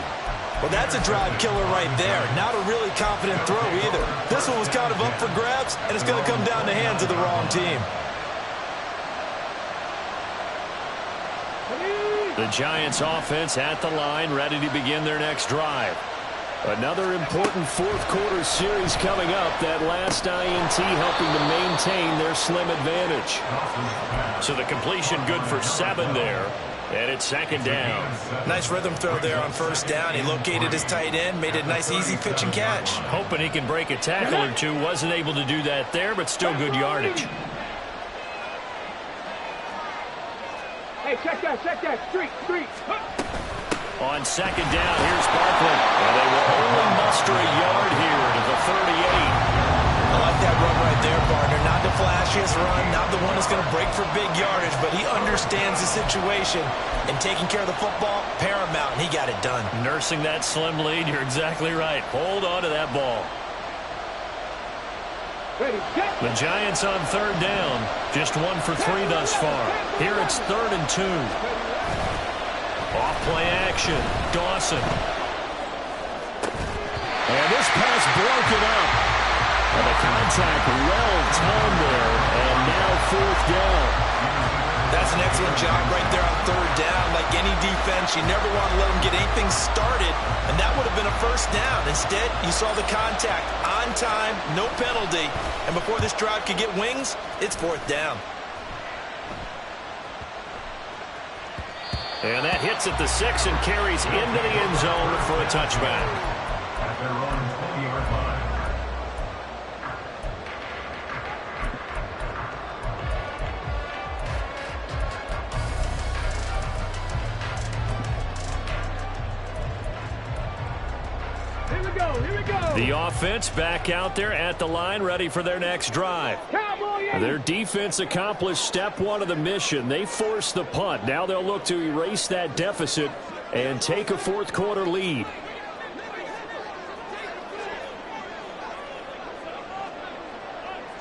Well, that's a drive killer right there. Not a really confident throw either. This one was kind of up for grabs, and it's going to come down the hands of the wrong team. The Giants offense at the line, ready to begin their next drive. Another important fourth-quarter series coming up. That last INT helping to maintain their slim advantage. So the completion good for 7 there. And it's second down. Nice rhythm throw there on first down. He located his tight end, made it a nice, easy pitch and catch. Hoping he can break a tackle or two. Wasn't able to do that there, but still good yardage. Hey, check that. Street. On second down, here's Barkley. And they will only muster a yard here to the 38. I like that run right there, partner. Not the flashiest run, not the one that's going to break for big yardage, but he understands the situation, and taking care of the football, paramount, and he got it done. Nursing that slim lead, you're exactly right. Hold on to that ball. Ready, get. The Giants on third down. Just 1 for 3 thus far. Here it's 3rd and 2. Off play action. Dawson. And this pass broken up. And the contact well timed there. And now 4th down. That's an excellent job right there on third down. Like any defense, you never want to let them get anything started. And that would have been a first down. Instead, you saw the contact on time, no penalty. And before this drive could get wings, it's 4th down. And that hits at the 6 and carries into the end zone for a touchback. At their own 20-yard line. Here we go. The offense back out there at the line, ready for their next drive. Their defense accomplished step 1 of the mission. They forced the punt. Now they'll look to erase that deficit and take a fourth-quarter lead.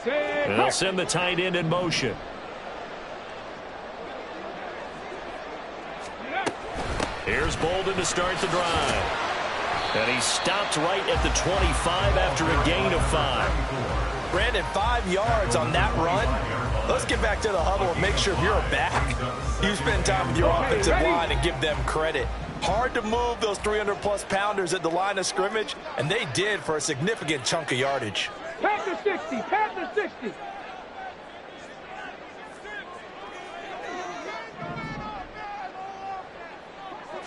And they'll send the tight end in motion. Here's Bolden to start the drive. And he stopped right at the 25 after a gain of 5. Brandon, 5 yards on that run. Let's get back to the huddle and make sure you're back. You spend time with your offensive line and give them credit. Hard to move those 300-plus pounders at the line of scrimmage, and they did for a significant chunk of yardage. Panther 60.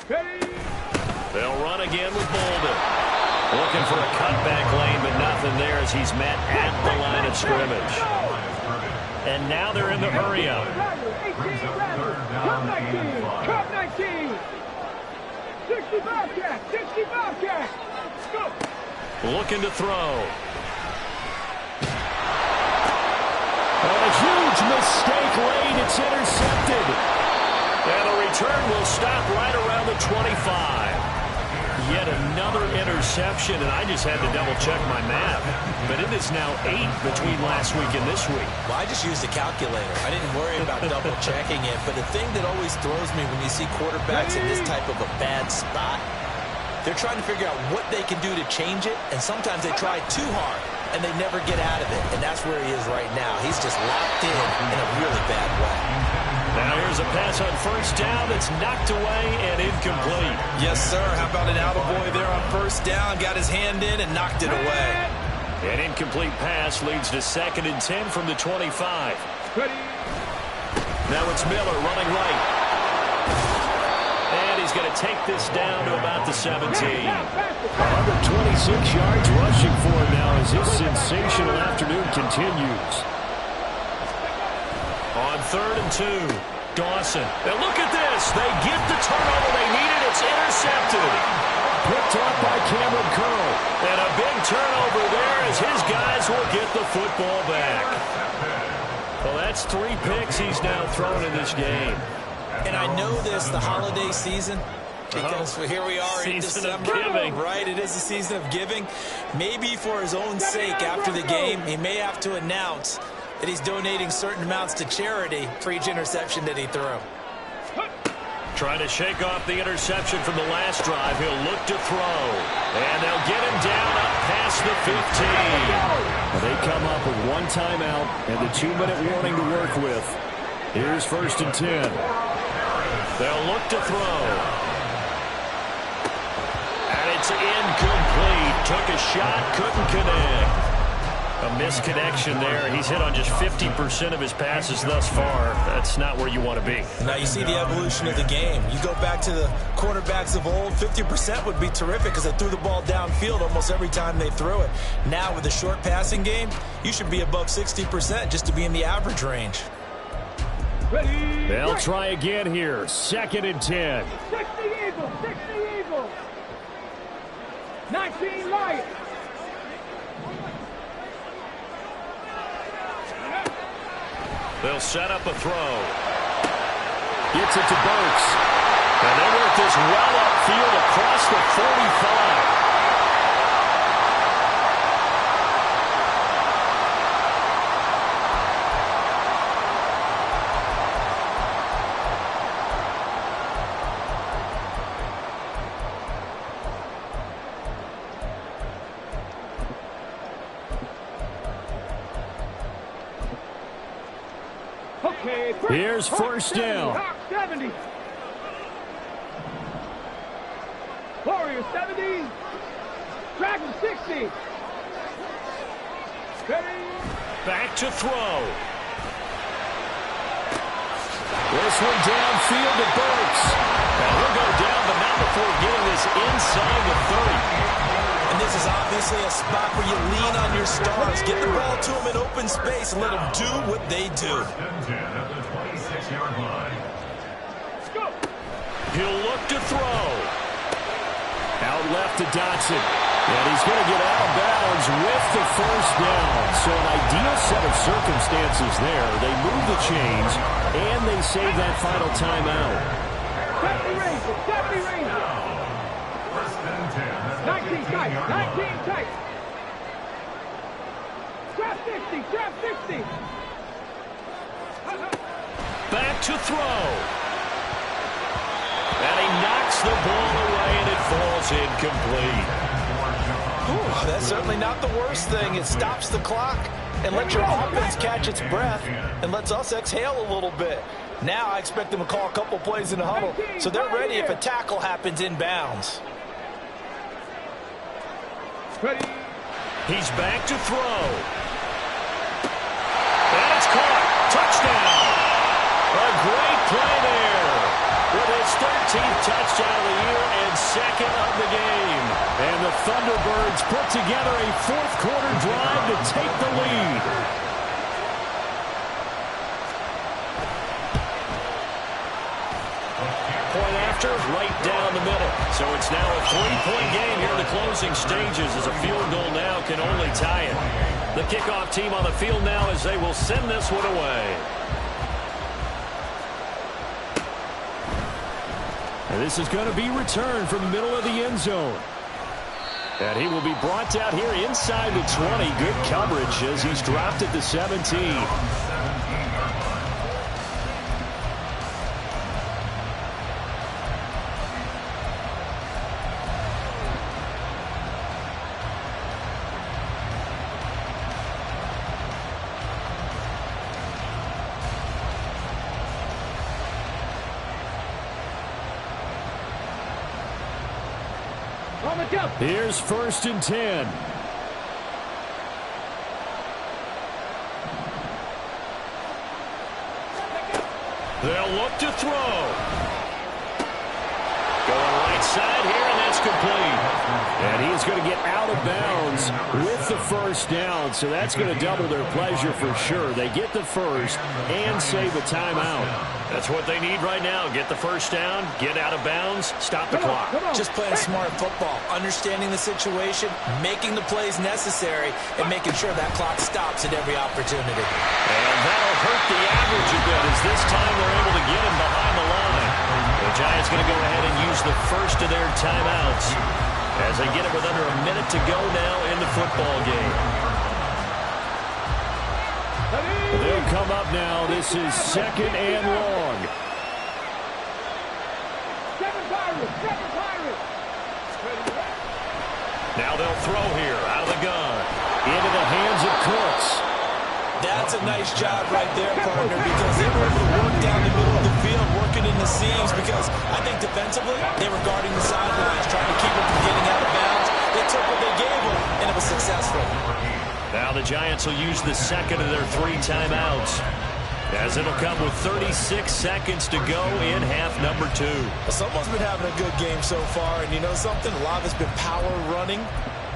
Ready. They'll run again with Bolden. Looking for a cutback lane, but nothing there as he's met at the line of scrimmage. And now they're in the hurry-up. Cup 19. 65 catch. Let's go. Looking to throw. A huge mistake late. It's intercepted. And the return will stop right around the 25. yet another interception, and I just had to double-check my math. But it is now 8 between last week and this week. Well, I just used a calculator. I didn't worry about double-checking it. But the thing that always throws me when you see quarterbacks in this type of a bad spot, they're trying to figure out what they can do to change it, and sometimes they try too hard, and they never get out of it. And that's where he is right now. He's just locked in a really bad way. Now here's a pass on first down that's knocked away and incomplete. Yes, sir. How about an attaboy there on first down? Got his hand in and knocked it away. An incomplete pass leads to 2nd and 10 from the 25. Now it's Miller running right. And he's going to take this down to about the 17. Another 26 yards rushing for him now as his sensational afternoon continues. On 3rd and 2, Dawson. Now look at this. They get the turnover they needed. It's intercepted. Picked up by Cameron Curl. And a big turnover there as his guys will get the football back. Well, that's 3 picks he's now thrown in this game. And I know this, the holiday season, because here we are in December, right? It is the season of giving. Maybe for his own sake after the game, he may have to announce that he's donating certain amounts to charity for each interception that he threw. Trying to shake off the interception from the last drive. He'll look to throw. And they'll get him down up past the 15. They come up with 1 timeout and the 2-minute warning to work with. Here's 1st and 10. They'll look to throw. And it's incomplete. Took a shot, couldn't connect. A misconnection there. He's hit on just 50% of his passes thus far. That's not where you want to be. Now you see the evolution of the game. You go back to the quarterbacks of old, 50% would be terrific because they threw the ball downfield almost every time they threw it. Now with the short passing game, you should be above 60% just to be in the average range. They'll try again here. 2nd and 10. 60 Eagles, 60 Eagles. 19 Lions. They'll set up a throw. Gets it to Burks. And they work this well upfield across the 45. Here's 1st down. 70. Warriors 70. Dragons 60. Ready. Back to throw. This one downfield to Burks. And he'll go down, but not before getting this inside the 30. And this is obviously a spot where you lean on your stars. Get the ball to them in open space and let them do what they do. He'll look to throw. Out left to Dotson. And he's going to get out of bounds with the 1st down. So an ideal set of circumstances there. They move the chains, and they save that final timeout. 70 Rangers. 19 tight, 19 tight. Trap 60, trap 60. Back to throw. And he knocks the ball away, and it falls incomplete. Ooh, that's certainly not the worst thing. It stops the clock and lets your offense catch its breath and lets us exhale a little bit. Now I expect them to call a couple plays in the huddle so they're ready if a tackle happens inbounds. Ready. He's back to throw. And it's caught. Touchdown. A great play there. With his 13th touchdown of the year and 2nd of the game. And the Thunderbirds put together a 4th quarter drive to take the lead. Point after, right down the middle. So it's now a 3-point game here in the closing stages as a field goal now can only tie it. The kickoff team on the field now as they will send this one away. And this is going to be returned from the middle of the end zone. And he will be brought down here inside the 20. Good coverage as he's dropped at the 17. Here's 1st and 10. They'll look to throw. Going right side here, and that's complete. And he's going to get out of bounds with the 1st down, so that's going to double their pleasure for sure. They get the 1st and save a timeout. That's what they need right now. Get the 1st down, get out of bounds, stop the clock. Just playing smart football, understanding the situation, making the plays necessary, and making sure that clock stops at every opportunity. And that'll hurt the average a bit as this time they're able to get him behind the line. The Giants going to go ahead and use the 1st of their timeouts as they get it with under a minute to go now in the football game. They'll come up now. This is 2nd and long. Now they'll throw here out of the gun. Into the hands of Cooks. That's a nice job right there, partner, because they were able to work down the middle of the field, working in the seams, because I think defensively they were guarding the sidelines, trying to keep them from getting out of bounds. They took what they gave them, and it was successful. Now the Giants will use the 2nd of their 3 timeouts, as it'll come with 36 seconds to go in half number 2. Well, someone's been having a good game so far, and you know something? A lot of it's been power running.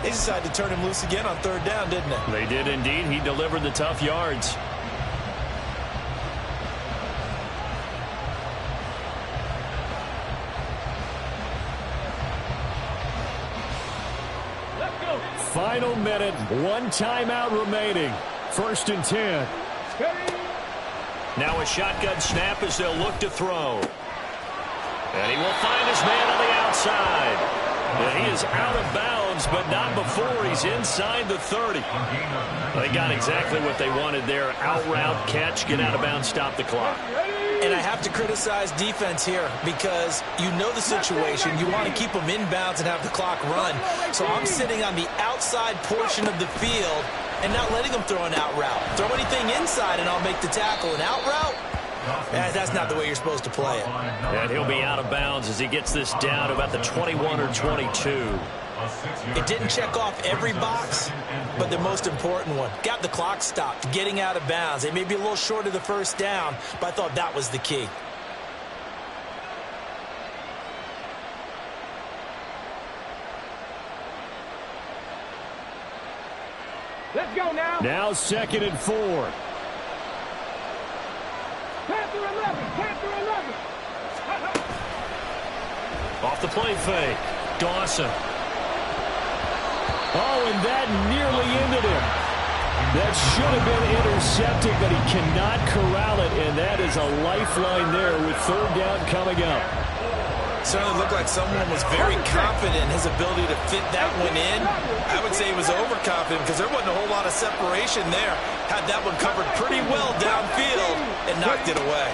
They decided to turn him loose again on 3rd down, didn't they? They did indeed. He delivered the tough yards. Final minute, 1 timeout remaining. 1st and 10. Now a shotgun snap as they'll look to throw. And he will find his man on the outside. And he is out of bounds, but not before he's inside the 30. They got exactly what they wanted there. Out route, catch, get out of bounds, stop the clock. And I have to criticize defense here because you know the situation. You want to keep them in bounds and have the clock run. So I'm sitting on the outside portion of the field and not letting them throw an out route. Throw anything inside and I'll make the tackle. An out route? That's not the way you're supposed to play it. And he'll be out of bounds as he gets this down to about the 21 or 22. It didn't check off every box, but the most important one. Got the clock stopped, getting out of bounds. They may be a little short of the 1st down, but I thought that was the key. Let's go now. Now 2nd and 4. Panther 11. Panther 11. Off the play fake. Dawson. Oh, and that nearly ended him. That should have been intercepted, but he cannot corral it, and that is a lifeline there with 3rd down coming up. Certainly looked like someone was very confident in his ability to fit that one in. I would say he was overconfident because there wasn't a whole lot of separation there. Had that one covered pretty well downfield and knocked it away.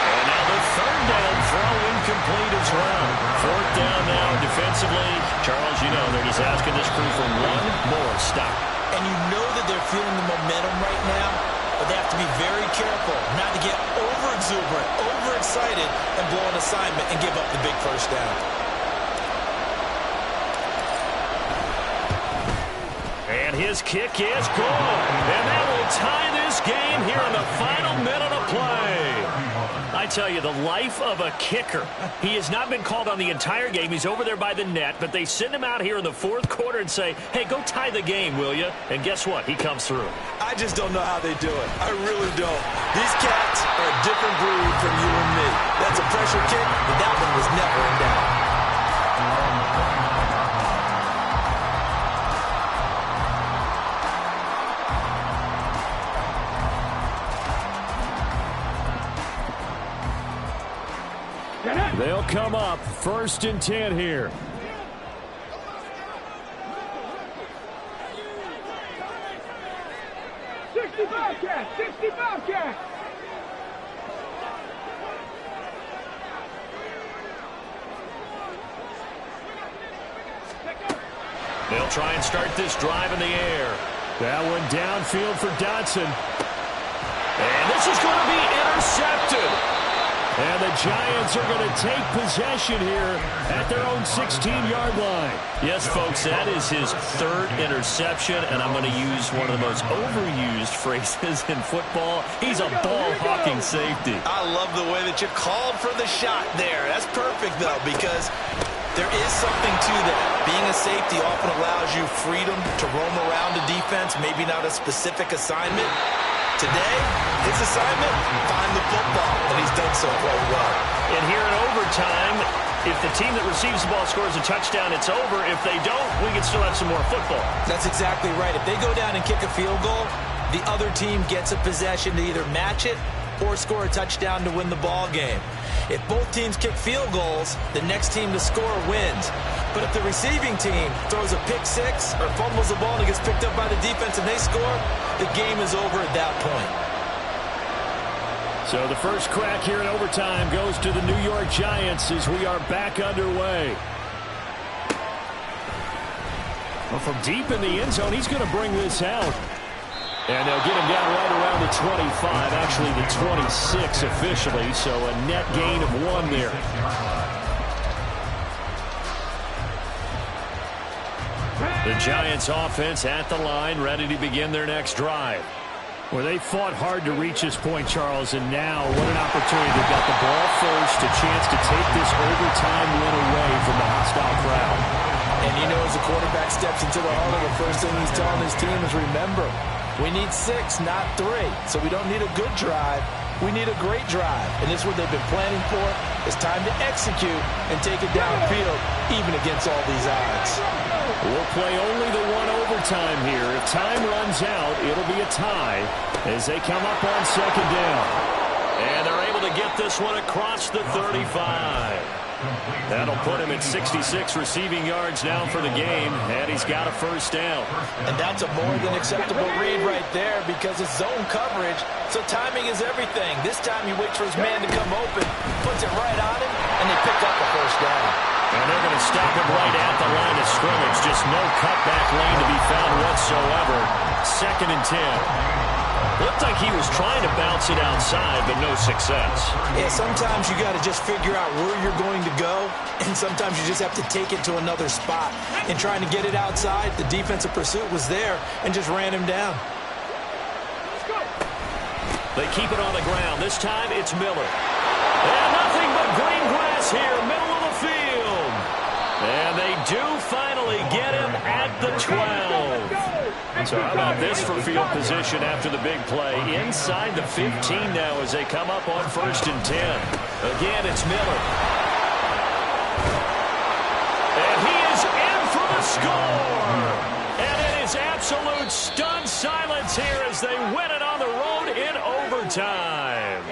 And now the 3rd down throw incomplete as well. 4th down now defensively. Charles, you know they're just asking this crew for one more stop. And you know that they're feeling the momentum right now, but they have to be very careful not to get over-exuberant, overexcited, and blow an assignment and give up the big 1st down. And his kick is good. And that will tie this game here in the final minute of play. I tell you, the life of a kicker. He has not been called on the entire game. He's over there by the net, but they send him out here in the 4th quarter and say, hey, go tie the game, will you? And guess what? He comes through. I just don't know how they do it. I really don't. These cats are a different breed from you and me. That's a pressure kick, but that one was never in doubt. They'll come up 1st and 10 here. They'll try and start this drive in the air. That one downfield for Dotson. And this is going to be intercepted. And the Giants are going to take possession here at their own 16-yard line. Yes, folks, that is his 3rd interception, and I'm going to use one of the most overused phrases in football. He's a ball-hawking safety. I love the way that you called for the shot there. That's perfect, though, because there is something to that. Being a safety often allows you freedom to roam around a defense, maybe not a specific assignment. Today, his assignment, find the football, and he's done so quite well. And here in overtime, if the team that receives the ball scores a touchdown, it's over. If they don't, we can still have some more football. That's exactly right. If they go down and kick a field goal, the other team gets a possession to either match it or score a touchdown to win the ball game. If both teams kick field goals, the next team to score wins. But if the receiving team throws a pick six or fumbles the ball and it gets picked up by the defense and they score, the game is over at that point. So the first crack here in overtime goes to the New York Giants as we are back underway. Well, from deep in the end zone, he's going to bring this out. And they'll get him down right around the 25, actually the 26 officially, so a net gain of 1 there. The Giants offense at the line, ready to begin their next drive. Well, they fought hard to reach this point, Charles, and now what an opportunity. They've got the ball first, a chance to take this overtime win away from the hostile crowd. And you know, as the quarterback steps into the huddle, the first thing he's telling his team is, remember, we need 6, not 3. So we don't need a good drive. We need a great drive. And this is what they've been planning for. It's time to execute and take it downfield, even against all these odds. We'll play only the 1 overtime here. If time runs out, it'll be a tie as they come up on 2nd down. And they're able to get this one across the 35. That'll put him at 66 receiving yards now for the game, and he's got a 1st down. And that's a more than acceptable read right there because it's zone coverage, so timing is everything. This time he waits for his man to come open, puts it right on him, and they pick up a 1st down. And they're going to stop him right at the line of scrimmage. Just no cutback lane to be found whatsoever. 2nd and 10. Looked like he was trying to bounce it outside, but no success. Yeah, sometimes you got to just figure out where you're going to go, and sometimes you just have to take it to another spot. And trying to get it outside, the defensive pursuit was there and just ran him down. They keep it on the ground. This time it's Miller. And nothing but green grass here, middle of the field. And they do finally get him at the 12. So how about this for field position after the big play? Inside the 15 now as they come up on 1st and 10. Again, it's Miller. And he is in for the score. And it is absolute stunned silence here as they win it on the road in overtime.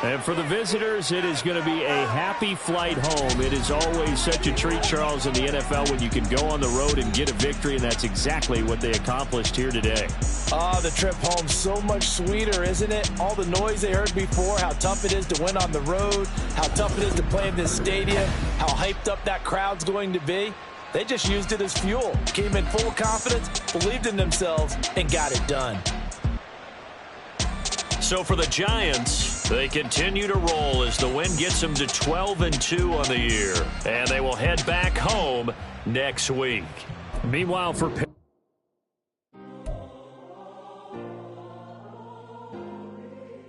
And for the visitors, it is going to be a happy flight home. It is always such a treat, Charles, in the NFL when you can go on the road and get a victory, and that's exactly what they accomplished here today. The trip home so much sweeter, isn't it? All the noise they heard before, how tough it is to win on the road, how tough it is to play in this stadium, how hyped up that crowd's going to be. They just used it as fuel, came in full confidence, believed in themselves, and got it done. So for the Giants, they continue to roll as the win gets them to 12-2 on the year. And they will head back home next week. Meanwhile, for